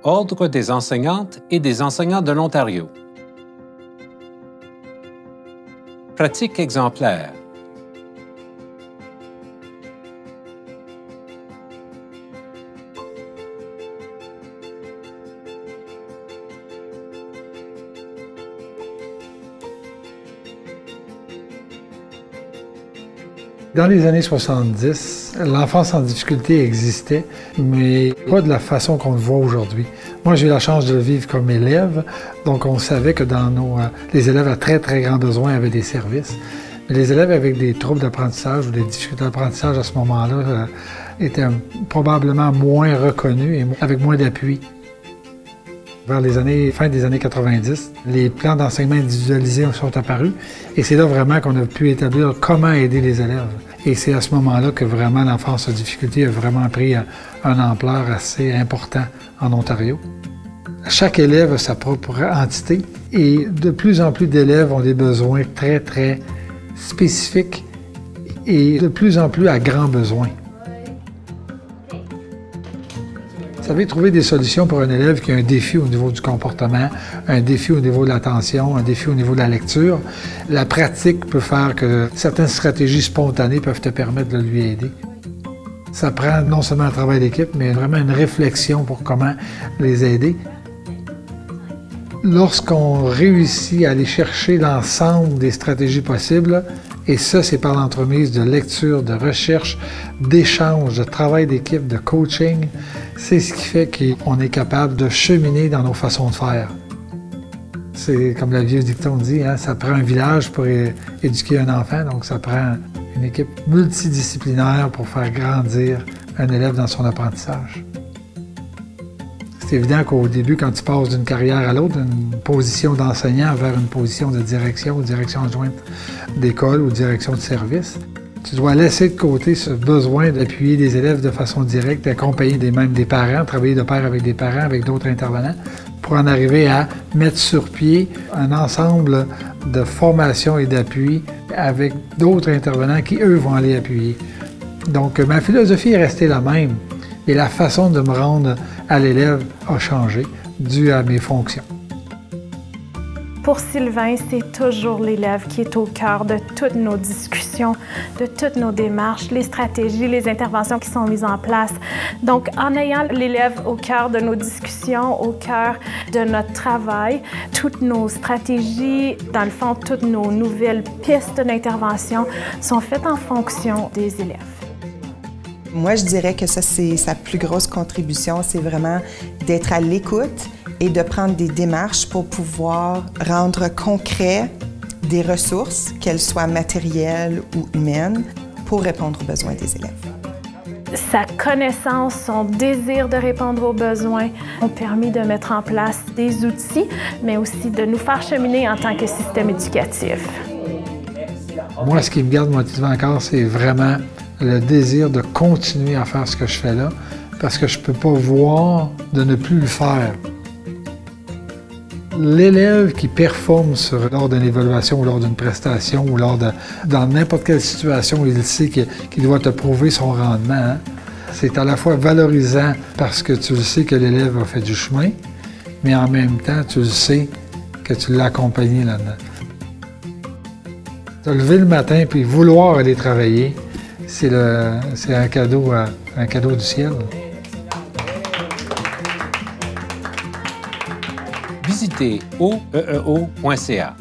Ordre des enseignantes et des enseignants de l'Ontario. Pratique exemplaire. Dans les années 70, l'enfance en difficulté existait, mais pas de la façon qu'on le voit aujourd'hui. Moi, j'ai eu la chance de le vivre comme élève, donc on savait que les élèves à très, très grands besoins avaient des services. Mais les élèves avec des troubles d'apprentissage ou des difficultés d'apprentissage à ce moment-là étaient probablement moins reconnus et avec moins d'appui. Vers fin des années 90, les plans d'enseignement individualisés sont apparus et c'est là vraiment qu'on a pu établir comment aider les élèves. Et c'est à ce moment-là que vraiment l'enfance en difficulté a vraiment pris une ampleur assez importante en Ontario. Chaque élève a sa propre entité et de plus en plus d'élèves ont des besoins très, très spécifiques et de plus en plus à grands besoins. Vous savez, trouver des solutions pour un élève qui a un défi au niveau du comportement, un défi au niveau de l'attention, un défi au niveau de la lecture, la pratique peut faire que certaines stratégies spontanées peuvent te permettre de lui aider. Ça prend non seulement un travail d'équipe, mais vraiment une réflexion pour comment les aider. Lorsqu'on réussit à aller chercher l'ensemble des stratégies possibles, et ça, c'est par l'entremise de lecture, de recherche, d'échange, de travail d'équipe, de coaching. C'est ce qui fait qu'on est capable de cheminer dans nos façons de faire. C'est comme le vieux dicton dit, hein, ça prend un village pour éduquer un enfant, donc ça prend une équipe multidisciplinaire pour faire grandir un élève dans son apprentissage. C'est évident qu'au début, quand tu passes d'une carrière à l'autre, d'une position d'enseignant vers une position de direction adjointe d'école ou direction de service, tu dois laisser de côté ce besoin d'appuyer les élèves de façon directe, d'accompagner même des parents, travailler de pair avec des parents, avec d'autres intervenants, pour en arriver à mettre sur pied un ensemble de formation et d'appui avec d'autres intervenants qui, eux, vont aller appuyer. Donc, ma philosophie est restée la même. Et la façon de me rendre à l'élève a changé, dû à mes fonctions. Pour Sylvain, c'est toujours l'élève qui est au cœur de toutes nos discussions, de toutes nos démarches, les stratégies, les interventions qui sont mises en place. Donc, en ayant l'élève au cœur de nos discussions, au cœur de notre travail, toutes nos stratégies, dans le fond, toutes nos nouvelles pistes d'intervention sont faites en fonction des élèves. Moi, je dirais que ça, c'est sa plus grosse contribution, c'est vraiment d'être à l'écoute et de prendre des démarches pour pouvoir rendre concret des ressources, qu'elles soient matérielles ou humaines, pour répondre aux besoins des élèves. Sa connaissance, son désir de répondre aux besoins ont permis de mettre en place des outils, mais aussi de nous faire cheminer en tant que système éducatif. Moi, ce qui me garde motivé encore, c'est vraiment le désir de continuer à faire ce que je fais là, parce que je ne peux pas voir de ne plus le faire. L'élève qui performe lors d'une évaluation ou lors d'une prestation ou dans n'importe quelle situation, il sait qu'il doit te prouver son rendement. Hein? C'est à la fois valorisant parce que tu le sais que l'élève a fait du chemin, mais en même temps, tu le sais que tu l'as accompagné là-dedans. Te lever le matin puis vouloir aller travailler, c'est un cadeau du ciel. Visitez oeeo.ca.